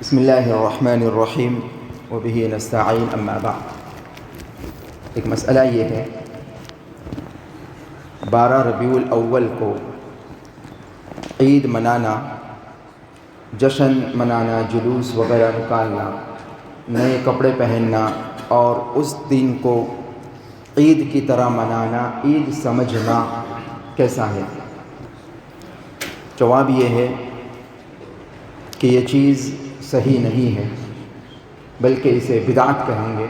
بسم اللہ الرحمن الرحیم وبہ نستعین اما بعد۔ ایک مسئلہ یہ ہے، 12 ربیع الاول کو عید منانا، جشن منانا، جلوس وغیرہ نکالنا، نئے کپڑے پہننا اور اس دن کو عید کی طرح منانا، عید سمجھنا کیسا ہے؟ جواب یہ ہے کہ یہ چیز صحیح نہیں ہے، بلکہ اسے بدعت کہیں گے۔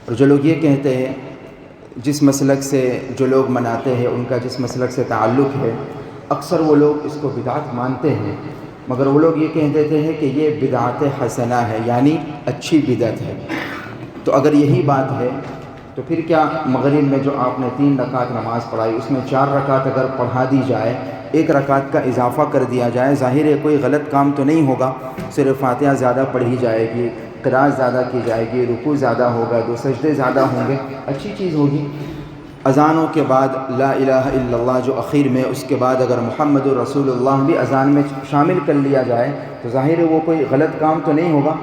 اور جو لوگ یہ کہتے ہیں، جس مسلک سے جو لوگ مناتے ہیں ان کا جس مسلک سے تعلق ہے، اکثر وہ لوگ اس کو بدعت مانتے ہیں، مگر وہ لوگ یہ کہہ دیتے ہیں کہ یہ بدعت حسنہ ہے، یعنی اچھی بدعت ہے۔ تو اگر یہی بات ہے تو پھر کیا مغرب میں جو آپ نے 3 رکعت نماز پڑھائی، اس میں 4 رکعت اگر پڑھا دی جائے، 1 رکعت کا اضافہ کر دیا جائے، ظاہر ہے کوئی غلط کام تو نہیں ہوگا، صرف فاتحہ زیادہ پڑھی جائے گی، قراءت زیادہ کی جائے گی، رکوع زیادہ ہوگا، 2 سجدے زیادہ ہوں گے، اچھی چیز ہوگی۔ اذانوں کے بعد لا الہ الا اللہ جو اخیر میں، اس کے بعد اگر محمد رسول اللہ بھی اذان میں شامل کر لیا جائے تو ظاہر ہے وہ کوئی غلط کام تو نہیں ہوگا،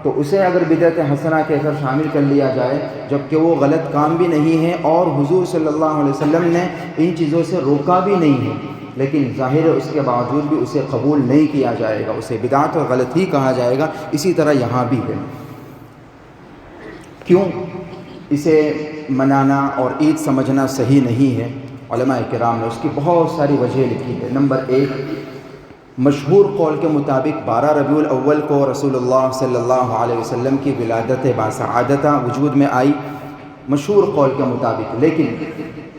تو اسے اگر بدعت حسنہ کہہ کر شامل کر لیا جائے، جبکہ وہ غلط کام بھی نہیں ہے اور حضور صلی اللہ علیہ وسلم نے ان چیزوں سے روکا بھی نہیں ہے، لیکن ظاہر ہے اس کے باوجود بھی اسے قبول نہیں کیا جائے گا، اسے بدعت اور غلط ہی کہا جائے گا۔ اسی طرح یہاں بھی ہے۔ کیوں اسے منانا اور عید سمجھنا صحیح نہیں ہے؟ علماء کرام نے اس کی بہت ساری وجہ لکھی ہے۔ نمبر 1، مشہور قول کے مطابق 12 ربیع الاول کو رسول اللہ صلی اللہ علیہ وسلم کی ولادت باسعادتہ وجود میں آئی، مشہور قول کے مطابق، لیکن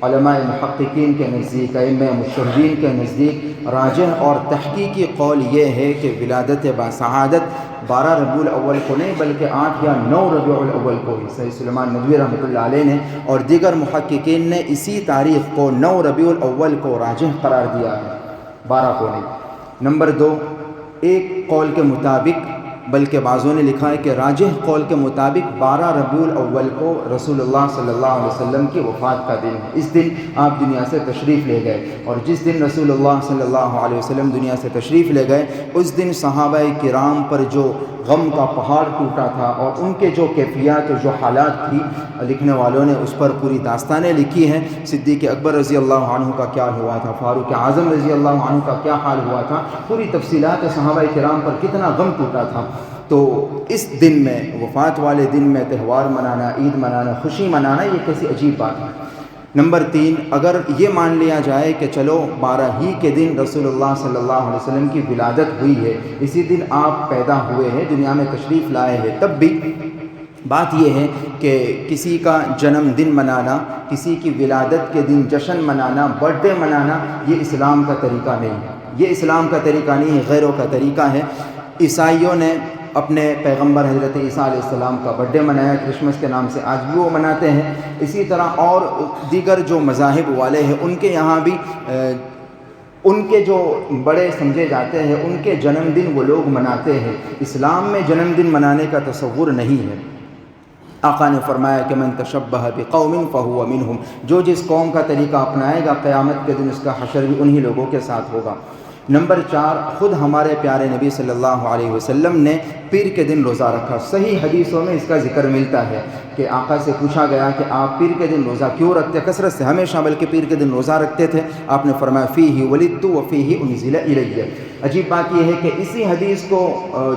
علماء محققین کے نزدیک، ائمہ مشرعین کے نزدیک راجح اور تحقیقی قول یہ ہے کہ ولادت باسعادت 12 ربیع الاول کو نہیں بلکہ 8 یا 9 ربیع الاول کو ہی، سید سلیمان ندوی رحمۃ اللہ علیہ نے اور دیگر محققین نے اسی تاریخ کو 9 ربیع الاول کو راجح قرار دیا ہے، 12 کو نہیں۔ نمبر 2، ایک قول کے مطابق، بلکہ بعضوں نے لکھا ہے کہ راجح قول کے مطابق 12 ربیع الاول کو رسول اللہ صلی اللہ علیہ وسلم کی وفات کا دن ہے۔ اس دن آپ دنیا سے تشریف لے گئے، اور جس دن رسول اللہ صلی اللہ علیہ وسلم دنیا سے تشریف لے گئے، اس دن صحابہ کرام پر جو غم کا پہاڑ ٹوٹا تھا اور ان کے جو کیفیات اور جو حالات تھی، لکھنے والوں نے اس پر پوری داستانیں لکھی ہیں۔ صدیق اکبر رضی اللہ عنہ کا کیا ہوا تھا، فاروق اعظم رضی اللہ عنہ کا کیا حال ہوا تھا، پوری تفصیلات صحابہ کرام پر کتنا غم ٹوٹا تھا۔ تو اس دن میں، وفات والے دن میں تہوار منانا، عید منانا، خوشی منانا، یہ کیسی عجیب بات ہے۔ نمبر 3، اگر یہ مان لیا جائے کہ چلو 12 ہی کے دن رسول اللہ صلی اللہ علیہ وسلم کی ولادت ہوئی ہے، اسی دن آپ پیدا ہوئے ہیں، دنیا میں تشریف لائے ہیں، تب بھی بات یہ ہے کہ کسی کا جنم دن منانا، کسی کی ولادت کے دن جشن منانا، برتھ ڈے منانا، یہ اسلام کا طریقہ نہیں ہے، یہ اسلام کا طریقہ نہیں ہے، غیروں کا طریقہ ہے۔ عیسائیوں نے اپنے پیغمبر حضرت عیسیٰ علیہ السلام کا برتھ ڈے منایا، کرسمس کے نام سے آج بھی وہ مناتے ہیں۔ اسی طرح اور دیگر جو مذاہب والے ہیں، ان کے یہاں بھی ان کے جو بڑے سمجھے جاتے ہیں، ان کے جنم دن وہ لوگ مناتے ہیں۔ اسلام میں جنم دن منانے کا تصور نہیں ہے۔ آقا نے فرمایا کہ من تشبہ بقوم فہو منہم، جو جس قوم کا طریقہ اپنائے گا، قیامت کے دن اس کا حشر بھی انہی لوگوں کے ساتھ ہوگا۔ نمبر 4، خود ہمارے پیارے نبی صلی اللہ علیہ وسلم نے پیر کے دن روزہ رکھا۔ صحیح حدیثوں میں اس کا ذکر ملتا ہے کہ آقا سے پوچھا گیا کہ آپ پیر کے دن روزہ کیوں رکھتے، کثرت سے، ہمیشہ بلکہ پیر کے دن روزہ رکھتے تھے۔ آپ نے فرمایا فیہ ولدت وفیہ انزل الی۔ عجیب بات یہ ہے کہ اسی حدیث کو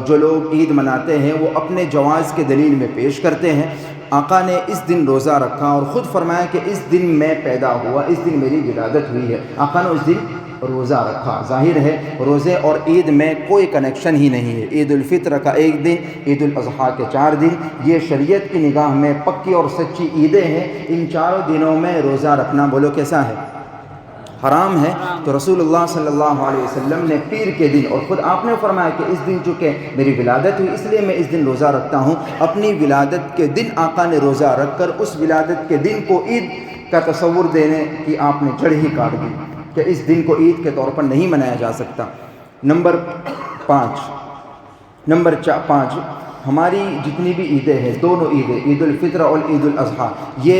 جو لوگ عید مناتے ہیں وہ اپنے جواز کے دلیل میں پیش کرتے ہیں۔ آقا نے اس دن روزہ رکھا اور خود فرمایا کہ اس دن میں پیدا ہوا، اس دن میری ولادت ہوئی ہے، آقا نے اس دن روزہ رکھا۔ ظاہر ہے روزے اور عید میں کوئی کنیکشن ہی نہیں ہے۔ عید الفطر کا 1 دن، عید الاضحیٰ کے 4 دن، یہ شریعت کی نگاہ میں پکی اور سچی عیدیں ہیں۔ ان 4 دنوں میں روزہ رکھنا بولو کیسا ہے؟ حرام ہے۔ تو رسول اللہ صلی اللہ علیہ وسلم نے پیر کے دن، اور خود آپ نے فرمایا کہ اس دن چونکہ میری ولادت ہوئی اس لیے میں اس دن روزہ رکھتا ہوں، اپنی ولادت کے دن آقا نے روزہ رکھ کر اس ولادت کے دن کو عید کا تصور دینے کی آپ نے جڑ ہی کاٹ دی کہ اس دن کو عید کے طور پر نہیں منایا جا سکتا۔ نمبر 5، ہماری جتنی بھی عیدیں ہیں، دونوں عیدیں، عید الفطر اور عید الاضحیٰ، یہ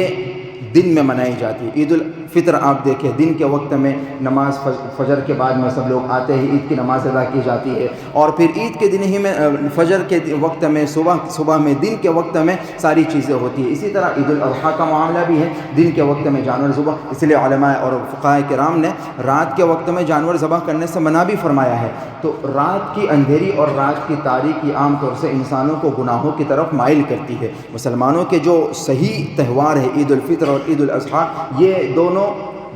دن میں منائی جاتی ہے۔ عید فطر آپ دیکھیں، دن کے وقت میں نماز فجر کے بعد میں سب لوگ آتے ہیں، عید کی نماز ادا کی جاتی ہے، اور پھر عید کے دن ہی میں فجر کے وقت میں صبح میں دن کے وقت میں ساری چیزیں ہوتی ہیں۔ اسی طرح عید الاضحیٰ کا معاملہ بھی ہے، دن کے وقت میں جانور ذبح، اس لیے علماء اور فقہاء کرام نے رات کے وقت میں جانور ذبح کرنے سے منع بھی فرمایا ہے۔ تو رات کی اندھیری اور رات کی تاریکی عام طور سے انسانوں کو گناہوں کی طرف مائل کرتی ہے۔ مسلمانوں کے جو صحیح تہوار ہے عید الفطر اور عید الاضحیٰ، یہ دونوں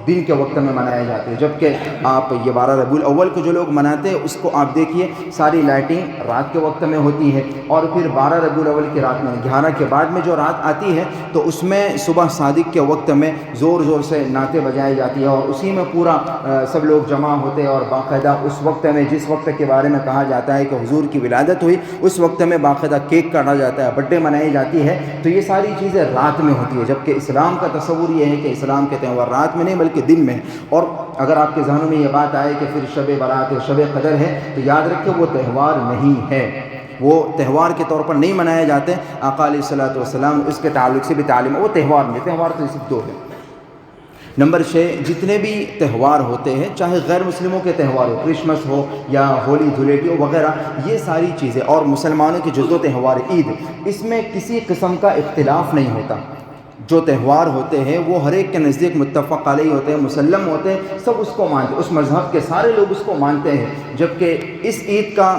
دن کے وقت میں منائے جاتے ہیں، جبکہ آپ یہ 12 ربیع الاول کو جو لوگ مناتے ہیں اس کو آپ دیکھیے ساری لائٹنگ رات کے وقت میں ہوتی ہے، اور پھر 12 ربیع الاول کی رات میں 11 کے بعد میں جو رات آتی ہے تو اس میں صبح صادق کے وقت میں زور زور سے نعتیں بجائی جاتی ہے، اور اسی میں پورا سب لوگ جمع ہوتے ہیں، اور باقاعدہ اس وقت میں جس وقت کے بارے میں کہا جاتا ہے کہ حضور کی ولادت ہوئی اس وقت میں باقاعدہ کیک کاٹا جاتا ہے، برتھ ڈے منائی جاتی ہے۔ تو یہ ساری چیزیں رات میں ہوتی ہے، جبکہ اسلام کا تصور یہ ہے کہ اسلام کے تہوار رات میں نہیں بلکہ دن میں۔ اور اگر آپ کے ذہنوں میں یہ بات آئے کہ پھر شب برات ہے، شب قدر ہے، تو یاد رکھیں وہ تہوار نہیں ہے، وہ تہوار کے طور پر نہیں منائے جاتے۔ آقا علیہ الصلوۃ والسلام اس کے تعلق سے بھی تعلیم، وہ تہوار نہیں، تہوار تو صرف دو ہے۔ نمبر 6، جتنے بھی تہوار ہوتے ہیں چاہے غیر مسلموں کے تہوار ہو، کرسمس ہو یا ہولی دھولیٹی ہو وغیرہ، یہ ساری چیزیں، اور مسلمانوں کے جزو تہوار عید، اس میں کسی قسم کا اختلاف نہیں ہوتا۔ جو تہوار ہوتے ہیں وہ ہر ایک کے نزدیک متفق علیہ ہوتے ہیں، مسلم ہوتے ہیں، سب اس کو مانتے ہیں، اس مذہب کے سارے لوگ اس کو مانتے ہیں۔ جبکہ اس عید کا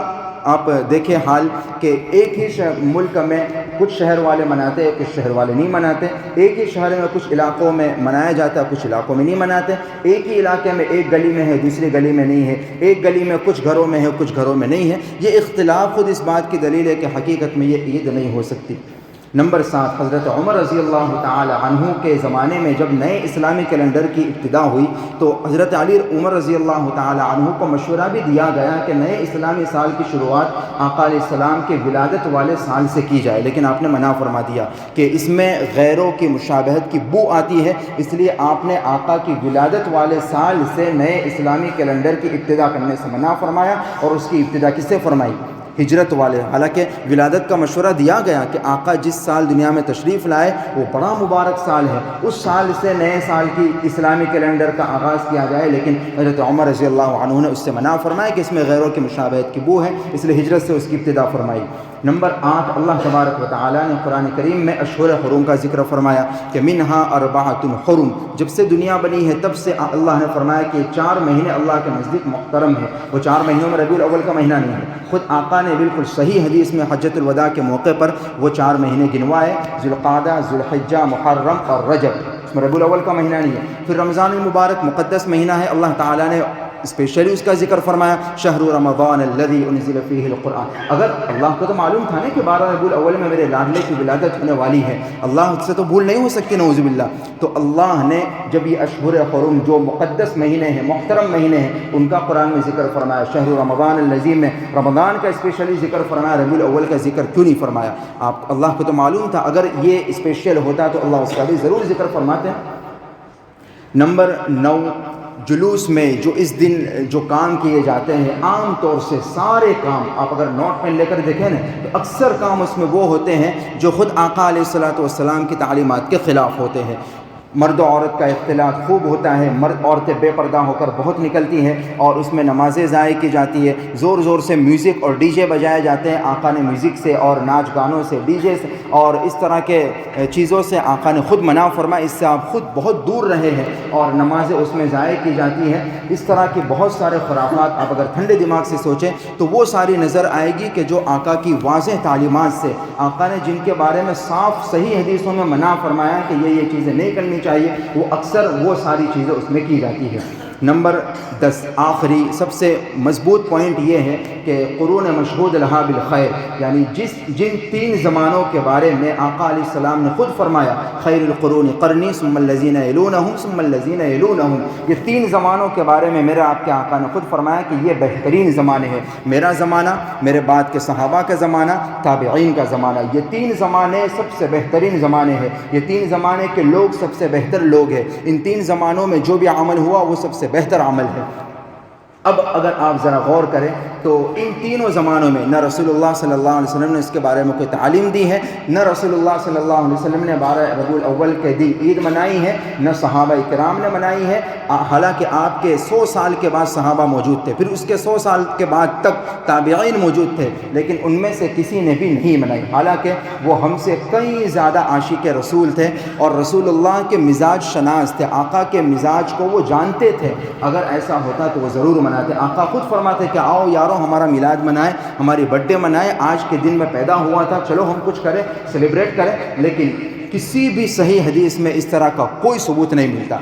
آپ دیکھیں حال کہ ایک ہی ملک میں کچھ شہر والے مناتے ہیں، کچھ شہر والے نہیں مناتے، ایک ہی شہر میں کچھ علاقوں میں منایا جاتا ہے، کچھ علاقوں میں نہیں مناتے، ایک ہی علاقے میں ایک گلی میں ہے دوسری گلی میں نہیں ہے، ایک گلی میں کچھ گھروں میں ہے کچھ گھروں میں نہیں ہے۔ یہ اختلاف خود اس بات کی دلیل ہے کہ حقیقت میں یہ عید نہیں ہو سکتی۔ نمبر 7، حضرت عمر رضی اللہ تعالی عنہ کے زمانے میں جب نئے اسلامی کیلنڈر کی ابتدا ہوئی تو حضرت عمر رضی اللہ تعالی عنہ کو مشورہ بھی دیا گیا کہ نئے اسلامی سال کی شروعات آقا علیہ السلام کے ولادت والے سال سے کی جائے، لیکن آپ نے منع فرما دیا کہ اس میں غیروں کی مشابہت کی بو آتی ہے، اس لیے آپ نے آقا کی ولادت والے سال سے نئے اسلامی کیلنڈر کی ابتدا کرنے سے منع فرمایا۔ اور اس کی ابتدا کس سے فرمائی؟ ہجرت والے۔ حالانکہ ولادت کا مشورہ دیا گیا کہ آقا جس سال دنیا میں تشریف لائے وہ بڑا مبارک سال ہے، اس سال سے نئے سال کی اسلامی کیلنڈر کا آغاز کیا جائے، لیکن حضرت عمر رضی اللہ عنہ نے اس سے منع فرمایا کہ اس میں غیروں کی مشابہت کی بو ہے، اس لیے ہجرت سے اس کی ابتدا فرمائی۔ نمبر 8، اللہ تبارک و تعالیٰ نے قرآن کریم میں اشہر حرم کا ذکر فرمایا کہ منہا اربعۃ حرم، جب سے دنیا بنی ہے تب سے اللہ نے فرمایا کہ 4 مہینے اللہ کے نزدیک محترم ہیں۔ وہ 4 مہینوں میں ربیع الاول کا مہینہ نہیں ہے، خود آقا نے بالکل صحیح حدیث میں حجۃ الوداع کے موقع پر وہ 4 مہینے گنوائے، ذوالقعدہ، ذوالحجہ، محرم اور رجب، اس میں ربیع الاول کا مہینہ نہیں ہے۔ پھر رمضان المبارک مقدس مہینہ ہے، اللہ تعالیٰ نے اسپیشلی اس کا ذکر فرمایا، شہر رمضان الذی انزل فیہ القرآن۔ اگر اللہ کو تو معلوم تھا نا کہ 12 ربیع الاول میں میرے لاڈلے کی ولادت ہونے والی ہے، اللہ سے تو بھول نہیں ہو سکتی نعوذ باللہ، تو اللہ نے جب یہ اشہر حرم جو مقدس مہینے ہیں، محترم مہینے ہیں، ان کا قرآن میں ذکر فرمایا، شہر رمضان الذی میں رمضان کا اسپیشلی ذکر فرمایا، ربیع الاول کا ذکر کیوں نہیں فرمایا؟ آپ اللہ کو تو معلوم تھا، اگر یہ اسپیشل ہوتا تو اللہ اس کا بھی ضرور ذکر فرماتے ہیں۔ نمبر 9، جلوس میں جو اس دن جو کام کیے جاتے ہیں، عام طور سے سارے کام آپ اگر نوٹ پین لے کر دیکھیں نا تو اکثر کام اس میں وہ ہوتے ہیں جو خود آقا علیہ الصلوۃ والسلام کی تعلیمات کے خلاف ہوتے ہیں۔ مرد و عورت کا اختلاط خوب ہوتا ہے، عورتیں بے پردہ ہو کر بہت نکلتی ہیں اور اس میں نمازیں ضائع کی جاتی ہے، زور زور سے میوزک اور ڈی جے بجائے جاتے ہیں۔ آقا نے میوزک سے اور ناچ گانوں سے، ڈی جے سے اور اس طرح کے چیزوں سے آقا نے خود منع فرمایا، اس سے آپ خود بہت دور رہے ہیں، اور نمازیں اس میں ضائع کی جاتی ہیں۔ اس طرح کی بہت سارے خرافات آپ اگر ٹھنڈے دماغ سے سوچیں تو وہ ساری نظر آئے گی کہ جو آقا کی واضح تعلیمات سے، آقا نے جن کے بارے میں صاف صحیح حدیثوں میں منع فرمایا کہ یہ چیزیں نہیں کرنی چاہیے، وہ اکثر وہ ساری چیزیں اس میں کی جاتی ہے۔ نمبر 10، آخری سب سے مضبوط پوائنٹ یہ ہے کہ قرون مشہود لہا بالخیر، یعنی جن 3 زمانوں کے بارے میں آقا علیہ السلام نے خود فرمایا، خیر القرون قرنی ثم الذین یلونہم ثم الذین یلونہم، یہ 3 زمانوں کے بارے میں میرے آپ کے آقا نے خود فرمایا کہ یہ بہترین زمانے ہیں، میرا زمانہ، میرے بعد کے صحابہ کا زمانہ، تابعین کا زمانہ، یہ 3 زمانے سب سے بہترین زمانے ہیں، یہ 3 زمانے کے لوگ سب سے بہتر لوگ ہیں، ان 3 زمانوں میں جو بھی عمل ہوا وہ سب سے بہتر عمل ہے۔ اب اگر آپ ذرا غور کریں تو ان تینوں زمانوں میں نہ رسول اللہ صلی اللہ علیہ وسلم نے اس کے بارے میں کوئی تعلیم دی ہے، نہ رسول اللہ صلی اللہ علیہ وسلم نے 12 ربیع الاول کے دن عید منائی ہے، نہ صحابہ کرام نے منائی ہے۔ حالانکہ آپ کے 100 سال کے بعد صحابہ موجود تھے، پھر اس کے 100 سال کے بعد تک تابعین موجود تھے، لیکن ان میں سے کسی نے بھی نہیں منائی، حالانکہ وہ ہم سے کئی زیادہ عاشق رسول تھے اور رسول اللہ کے مزاج شناس تھے، آقا کے مزاج کو وہ جانتے تھے۔ اگر ایسا ہوتا تو وہ ضرور مناتے۔ آقا خود فرماتے کہ آؤ یارو ہمارا میلاد منائے، ہماری برتھ ڈے منائے، آج کے دن میں پیدا ہوا تھا، چلو ہم کچھ کریں، سیلیبریٹ کریں۔ لیکن کسی بھی صحیح حدیث میں اس طرح کا کوئی ثبوت نہیں ملتا۔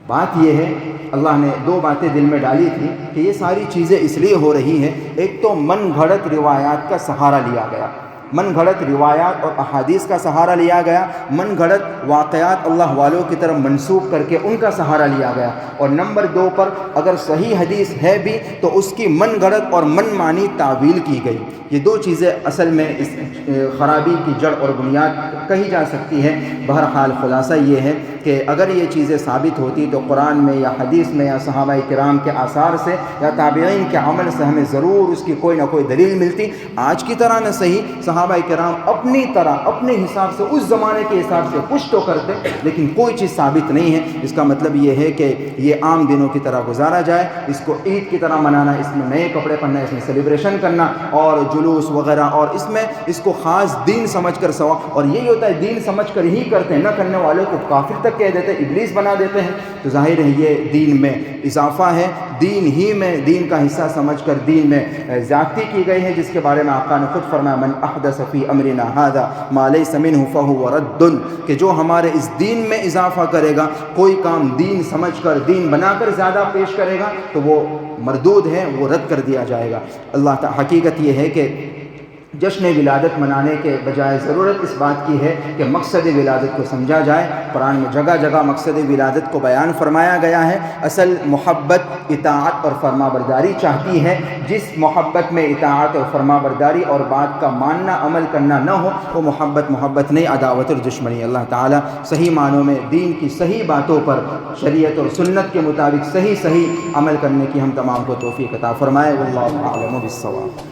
بات یہ ہے، اللہ نے 2 باتیں دل میں ڈالی تھی کہ یہ ساری چیزیں اس لیے ہو رہی ہیں۔ ایک تو من گھڑت روایات کا سہارا لیا گیا، من گھڑت روایات اور احادیث کا سہارا لیا گیا، من گھڑت واقعات اللہ والوں کی طرف منسوب کر کے ان کا سہارا لیا گیا، اور نمبر 2 پر اگر صحیح حدیث ہے بھی تو اس کی من گھڑت اور من مانی تعویل کی گئی۔ یہ 2 چیزیں اصل میں اس خرابی کی جڑ اور بنیاد کہی جا سکتی ہے۔ بہرحال خلاصہ یہ ہے کہ اگر یہ چیزیں ثابت ہوتی تو قرآن میں یا حدیث میں یا صحابہ کرام کے آثار سے یا تابعین کے عمل سے ہمیں ضرور اس کی کوئی نہ کوئی دلیل ملتی۔ آج کی طرح نہ صحیح، صحابہ کرام اپنی طرح اپنے حساب سے اس زمانے کے حساب سے کچھ تو کرتے، لیکن کوئی چیز ثابت نہیں ہے۔ اس کا مطلب یہ ہے کہ یہ عام دنوں کی طرح گزارا جائے، اس کو عید کی طرح منانا، اس میں نئے کپڑے پہننا، اس میں سیلیبریشن کرنا اور جلوس وغیرہ، اور اس میں اس کو خاص دین سمجھ کر سوا، اور یہی ہوتا ہے دین سمجھ کر ہی کرتے ہیں، نہ کرنے والوں کو کافر تک کہہ دیتے ہیں، ابلیس بنا دیتے ہیں۔ تو ظاہر ہے یہ دین میں اضافہ ہے، دین ہی میں دین کا حصہ سمجھ کر دین میں زیادتی کی گئی ہے، جس کے بارے میں آقا نے خود فرمایا من احدث فی امرنا ھذا ما لیس منہ فہو رد، کہ جو ہمارے اس دین میں اضافہ کرے گا، کوئی کام دین سمجھ کر دین بنا کر زیادہ پیش کرے گا تو وہ مردود ہے، وہ رد کر دیا جائے گا۔ اللہ تعالی حقیقت یہ ہے کہ جشن ولادت منانے کے بجائے ضرورت اس بات کی ہے کہ مقصد ولادت کو سمجھا جائے۔ قرآن میں جگہ جگہ مقصد ولادت کو بیان فرمایا گیا ہے۔ اصل محبت اطاعت اور فرما برداری چاہتی ہے، جس محبت میں اطاعت اور فرما برداری اور بات کا ماننا عمل کرنا نہ ہو وہ محبت نہیں، عداوت اور دشمنی۔ اللہ تعالیٰ صحیح معنوں میں دین کی صحیح باتوں پر شریعت اور سنت کے مطابق صحیح عمل کرنے کی ہم تمام کو توفیق عطا فرمائے۔ واللہ اعلم بالصواب۔